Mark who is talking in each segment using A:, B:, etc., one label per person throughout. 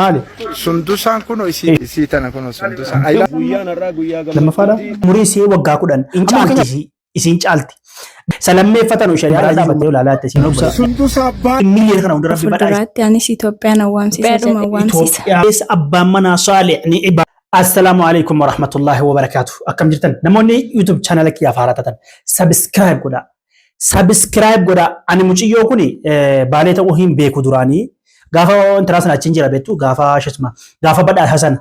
A: Maali?
B: Sundusaan kun isii tana kun sundusaan.
A: Lama fada umurii isii waggaa 10 in caalti isiin caalti. Salammeeffatan shari'aa dhaabattee olaalaatti isiin obsa.
B: Sundusaa abbaan
A: Miliyoona kana hunda rabbi badhaase.
C: Fuulduraatti anis Itoophiyaan awwaamsiisa.
A: Itoophiyaas abbaan manaa Saalih ni iba. Assalamu alaikum warahmatullahi wabarakatuh. Akkam jirtan namoonni YouTube channel kiyyaaf haaratatan subscribe godhaa. Subscribe godhaa. Ani muciyyoo kuni baalee ta'uu hin beeku duraanii. Gaafa interaas na achiin jira beektu gaafa shasma gaafa badhaasa sana.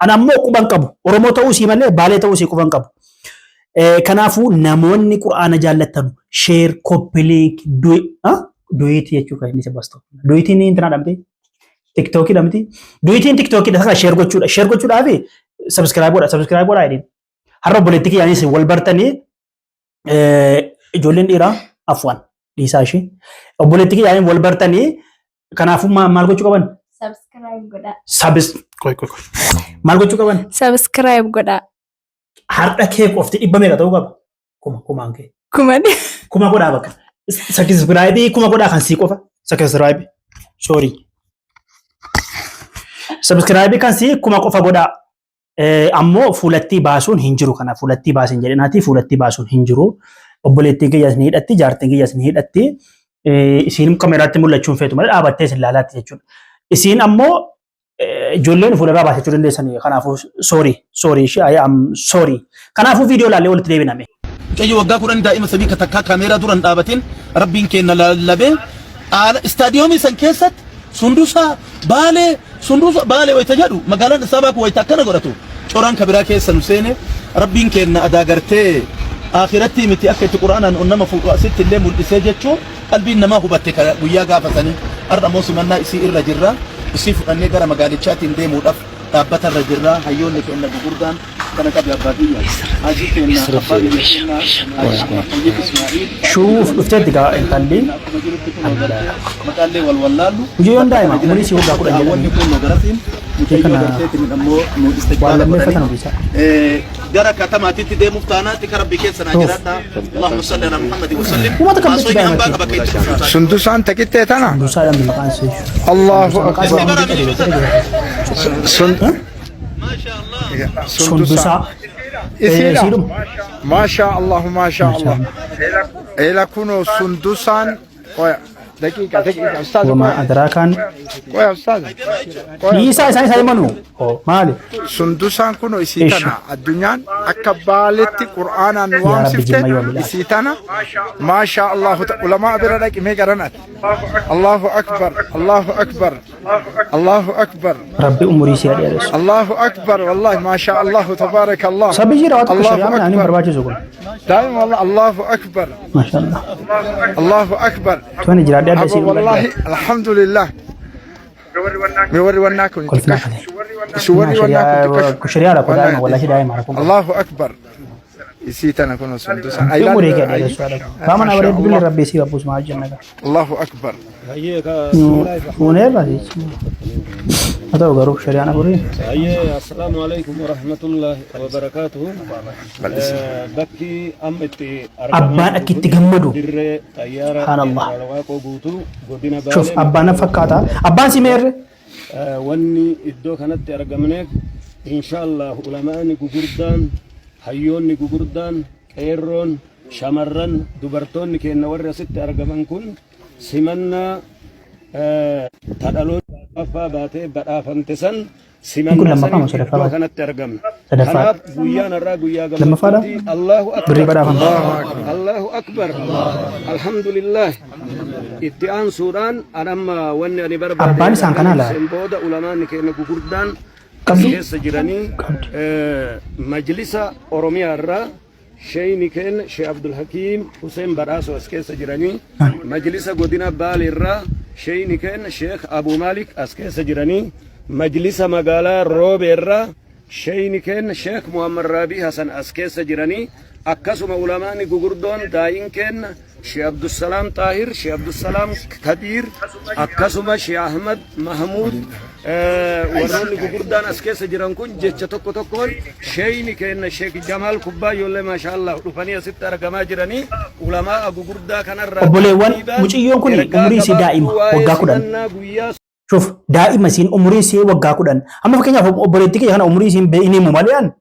A: Ana ammoo quban qabu. Oromoo ta'uu sii malee baalee ta'uu sii quban qabu. Kanaafuu namoonni Qur'aana jaallatan share copy link duit jechuudha inni sebasto. Duitiin intera dhabde TikTok dhabde. Duitiin TikTok dha share gochuudha. Share gochuudhaaf subscribe godhaa jedhin. Har'a politika yaanis wal bartanii ijoolleen dhiiraa afwan dhiisaa ishee. Politika yaanis wal bartanii kanaafuu maal gochuu qaban?
C: Subscribe godhaa.
A: Maal gochuu qaban?
C: Subscribe godhaa.
A: Har'a kee qofti dhibba meeqa ta'uu qaba? Kumaan kee. Kuma godhaa bakka. Subscribe kuma godhaa kan sii qofa. Subscribe. Sorry. Subscribe kan sii kuma qofa godhaa. Ammoo fuulatti baasuun hin jiru kana fuulatti baasin jedhinaati fuulatti baasuun hin jiru. Obboleettiin kiyyaas ni hidhatti jaartiin kiyyaas ni hidhatti. Isiin kameraatti mul'achuun feetu malee dhaabattee isin laalaatti jechuudha. Isiin ammoo ijoolleen fuuldura baasachuu dandeessanii kanaafuu I am sorry. Kanaafuu viidiyoo laallee walitti deebiname.
D: Mucayyoo waggaa 10 daa'ima sabii katakkaa kaameeraa duran dhaabatiin rabbiin kenna lallabee istaadiyoomii san keessatti sundusa baalee wayita jedhu magaalaan isaa baakuu wayita akkana godhatu coraan kabiraa keessa nu seene rabbiin kenna adaagartee akhiratti miti akka itti quraanaan onnama fuudhu asitti illee mul'isee jechuun qalbiin namaa hubatte guyyaa gaafatanii har'a immoo simannaa isii irra jirra isii fudhannee gara magaalichaatiin deemuudhaaf dhaabbata irra jirra hayyoonni kenna gurguddaan kana qabi abbaa biyya hajii kenna abbaa biyya kenna
A: Shuuf dhufteetti gaa intalli
D: maqaallee wal wallaallu
A: mucayyoon daa'ima umurii isii waggaa 10
D: wanni kun nu garatiin mucayyoo garteetiin ammoo nu istiqbaala godhanii gara katamaatitti deemuuf taanaatti kara bikeessa na jiraadha Allahumma salli ala Muhammad wa sallim maasoo hambaa qaba keessa
B: Sundusaan taqittee tana.
A: Sundusaadhaan maqaan ishee.
B: Allahu akbar.
A: Sundusaa.
B: Isiidha. Maasha Allah maasha Allah. Eela kunoo sundusaan qoya. Daqiiqa ustaaz.
A: Wama adraakaan
B: Qoya ustaaz.
A: dhiisaa isaan manu maali?
B: Sundusaan kunoo isii tana addunyaan akka baaletti qur'aanaan nu waamsifte isii tana maasha Allah ulamaa bira dhaqimee garanat. Allahu akbar Allahu akbar Allahu akbar.
A: Rabbi umurii ishee dheeressu.
B: Allahu akbar wallahi maasha Allah tabaaraka Allah.
A: Sabbi jira waan tokko shari'aan ani barbaachisu kun.
B: دائما والله الله اكبر
A: ما شاء الله.
B: الله اكبر.
A: تواني جرا دي ادسي
B: والله الحمد لله. يوري وناكم
A: قلت
B: شوري وناكم
A: كشريا لا قدام ولا شيء دايما معكم.
B: الله اكبر. يسيتنا كنا سندوسا
A: يوم مريك يا رسول الله. فمن أورد بالله ربي سي ابو اسماء الجنة.
B: الله اكبر.
A: ونير بس. هذا هو غروب شريعة نقولين.
E: السلام عليكم ورحمة الله وبركاته. بكي أمتي
A: أبان أكيد تجمدوا. سبحان الله. شوف أبان فكاتا أبان سمير.
E: واني إدو كانت أرقمناك إن شاء الله علماء غوغردان hayyoonni gugurdaan qeerroon shamarran dubartoonni keenya warra asitti argaman kun simannaa tadhaloota affaa baatee badhaafamte san simannaa sanii kanatti argamna. Kanaaf guyyaan irraa guyyaa gammachuuti. Allahu akbar alhamdulillah itti aansuudhaan anamma wanni ani barbaade booda ulamaanni keenya gugurdaan keessa jiranii majlisa oromiyaa irraa sheeyni keenya Sheekh Abdul Hakiim Hussein Badhaasoo as keessa jiranii majlisa godina Baalee irraa sheeyni keenya Sheekh Abu Malik as keessa jiranii majlisa magaalaa Roobee irraa sheeyni keenya Sheekh Muhammad Raabii Hasan as keessa jiranii akkasuma ulamaani gugurdoon daa'iin keenya Sheekh Abdusalaam Taahir Sheekh Abdusalaam Kadiir akkasuma Sheekh Ahmad Mahmud warroonni gugurdaan as keessa jiran kun jecha tokko tokkoon sheeyni keenya Sheekh Jamaal Kubbaayyoollee maashaallah dhufanii asitti argamaa jiranii ulamaa gugurdaa kanarraa
A: obboleewwan muciyyoon kun umurii isii daa'ima waggaa 10 شوف دائما سين عمري سي وغا كودن اما فكنيا اوبوليتيك يانا عمري سين بيني مماليان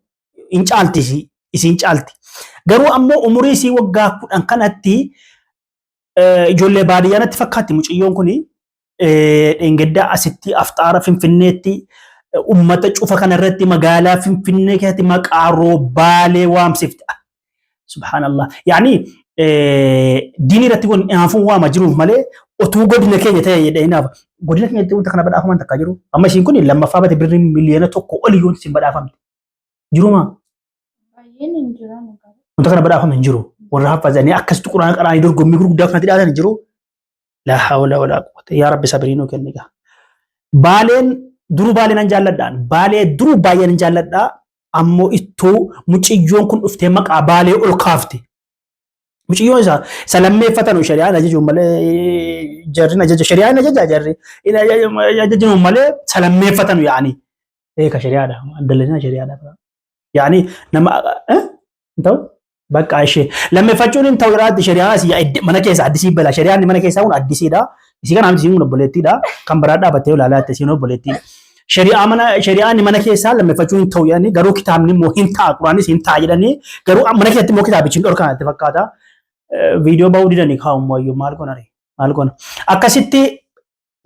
A: ان چالتي سي اسين چالتي غرو امو عمري سي وغا كودن كانتي جولي باديانا تفكاتي مچيون كوني انغدا اسيتي افطار فنفنيتي امته چوفا كنرتي مغالا فنفني كاتي مقارو بالي وامسفت سبحان الله يعني ديني رتيون انفو وما جروف مالي otuu godina keenya ta'e jedheenaaf godina keenya ta'uu kana badhaafaman takka jiru amma ishiin kun lammaffaa bate birrii miliyoona tokko oliyyuun isin badhaafamte jiruma
C: baay'een hin jiran
A: wanta kana badhaafaman jiru warra hafazanii akkasitti quraana qaraanii dorgommii gurguddaa kanatti dhiyaatan jiru la hawla wala quwwata yaa rabbi sabriinuu kenniga baaleen duruu baaleen an jaalladhaan baalee duruu baay'een jaalladhaa ammoo ittoo muciyyoon kun dhuftee maqaa baalee ol kaafte muciyyoon isa salammeeffatan shari'aan ajaju malee jarri ajaju shari'aan ajaja jarri ajaju malee salammeeffatan yaani ka shari'aadha andalina shari'aadha yaani nama ta'u bakka ishee lammeeffachuun hin ta'u irratti shari'aan mana keessa addisii bala shari'aan mana keessa kun addisiidha isii kana amti kun obboleettiidha kan biraa dhaabattee ilaalaatti siin obboleettiidha shari'aan mana keessa lammeeffachuun hin ta'u yaani garuu kitaabni immoo hin ta'a quraanis hin ta'a jedhanii garuu mana keessatti immoo kitaabichi hin dhorkan itti fakkaata video ba'uu didanii kaa'ummaa iyyuu maal gona akkasitti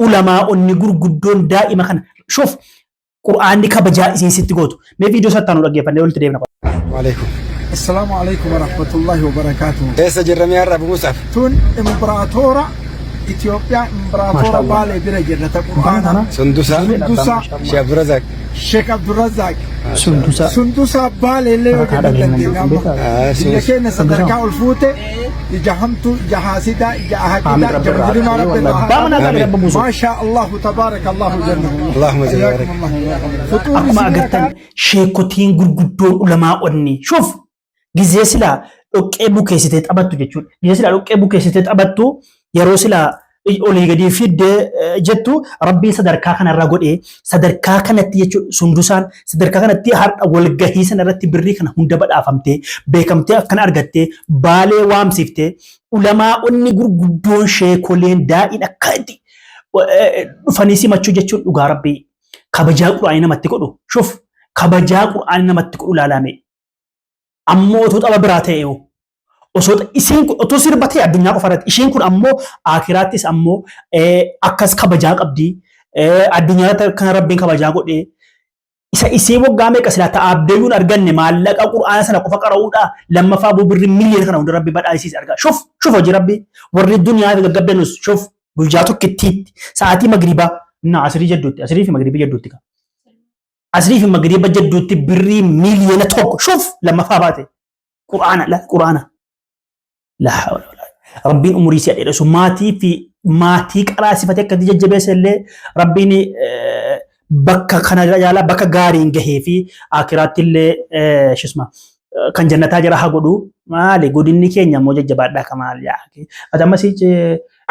A: ulamaa onni gurguddoon daa'ima kana shuf qur'aanni kabajaa isiin sitti gootu mee video sattaanu dhaggeeffannee walitti deemna
B: waalaikum السلام عليكم ورحمة الله وبركاته.
F: ليس جرمي الرب موسى.
B: تون إمبراطورة إثيوبيا إمبراطورة بالي برجلة القرآن.
F: سندوسا. شيخ عبد الرزاق.
B: شيخ عبد الرزاق.
F: سندوسا
B: بالي اللي وجدنا كنا صدرك الفوتة جهمتو جهاسيدا جهاكيدا جمدنا ربنا ما شاء الله تبارك الله جنة.
F: اللهم بارك.
A: أما أقتن شيكوتين غرغدون علماء أني شوف gizee sila dhoqqee bukeessitee taphattu jechuudha. Gizee sila dhoqqee bukeessitee taphattu yeroo sila olii gadi fidde jettu rabbiin sadarkaa kanarra godhee sadarkaa kanatti jechuudha sundusaan sadarkaa kanatti har'a walgahii sanarratti birrii kana hunda badhaafamtee beekamtee akkana argattee baalee waamsiftee ulamaa onni gurguddoon sheekoleen daa'in akkatti dhufanii simachuu jechuudha dhugaa rabbii kabajaa quraanii namatti godhu shuf kabajaa quraanii namatti godhu laalame. ammoo otoo xaba biraa ta'e osoo isiin kun otoo sirbatee addunyaa qofa irratti isiin kun ammoo aakiraattis ammoo akkas kabajaa qabdi addunyaa kana rabbiin kabajaa godhee isa isii waggaa meeqa silaa ta'abdeeyuun arganne maallaqa qur'aana sana qofa qara'uudha lammaffaa birrii miliyoona kana hunda rabbi badhaasiis argaa shuf hojii rabbi warri duniyaa gaggabdanus shuf guyyaa tokkittiitti sa'aatii magribaa na asirii fi magribii jidduutti asriif magriba jadduutti birrii miliyoona tokko shuf lammaffaa baate qur'aana la hawla wala rabbiin umurii si adheesu maatii qaraa sifatee akka jajjabeessa illee rabbiin bakka kana jaalaa bakka gaariin gahee fi akiraatti illee shisma kan jannataa jira haa godhu maali godinni keenya immoo jajjabaadhaa kamaal yaa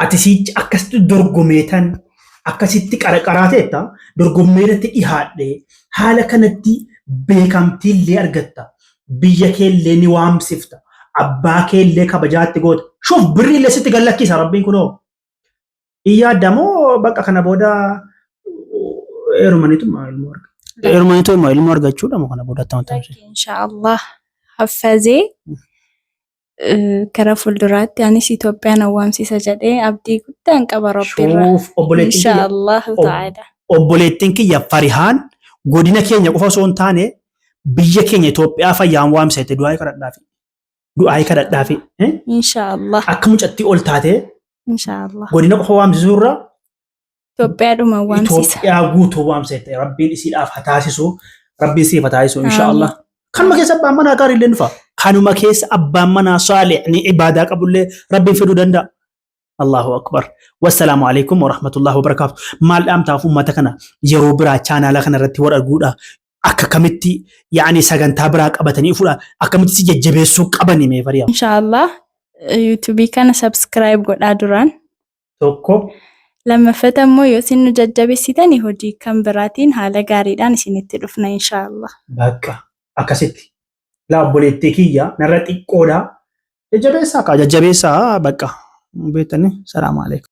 A: ati siichi akkasitti dorgomeetan akkasitti qaraqaraateetta dorgommeeratti dhihaadhee haala kanatti beekamtii illee argatta biyya keellee ni waamsifta abbaa keellee kabajaatti goota shuf birrii illee sitti gallakkisa rabbiin kunoo iyyaadamoo bakka kana booda eerumaniitu ilmoo argachuudha moo kana booda ta'u
C: inshaallah haffazee kara fuulduraatti anis Itoophiyaan awwaamsisa jedhee abdii guddaan qaba rabbiirraa inshaallah ta'ala
A: obboleettiin kiyya Farihaan godina keenya qofa osoo hin taane biyya keenya Itoophiyaa fayyaan waamsite du'aa kadhadhaafi
C: inshaallah
A: akka mucatti ol taate
C: inshaallah
A: godina qofa waamsisuurra
C: Itoophiyaadhuma waamsisa
A: Itoophiyaa guutuu waamsite rabbiin isiidhaaf hataasisu rabbiin siif hataasisu inshaallah kanuma keessa abbaan manaa gaarii illee dhufa kanuma keessa abbaan manaa saalih ni ibaadaa qabullee rabbiin fiduu danda'a Allahu akbar wassalamu alaikum warahmatullahi wabarakatuh maal dhaamtaaf ummata kana yeroo biraa chaanaala kana irratti wal arguudha akka kamitti yaani sagantaa biraa qabatanii fuudha akkamitti si jajjabeessuu qabani mee fariyaa
C: inshaallah YouTube kana subscribe godhaa duraan
A: tokko
C: lammaffata immoo yoo isin nu jajjabeessitanii hojii kan biraatiin haala gaariidhaan isinitti dhufna inshaallah
A: bakka akkasitti la obboleettii kiyya narra xiqqoodha jajjabeessaa bakka beetani salaamu alaikum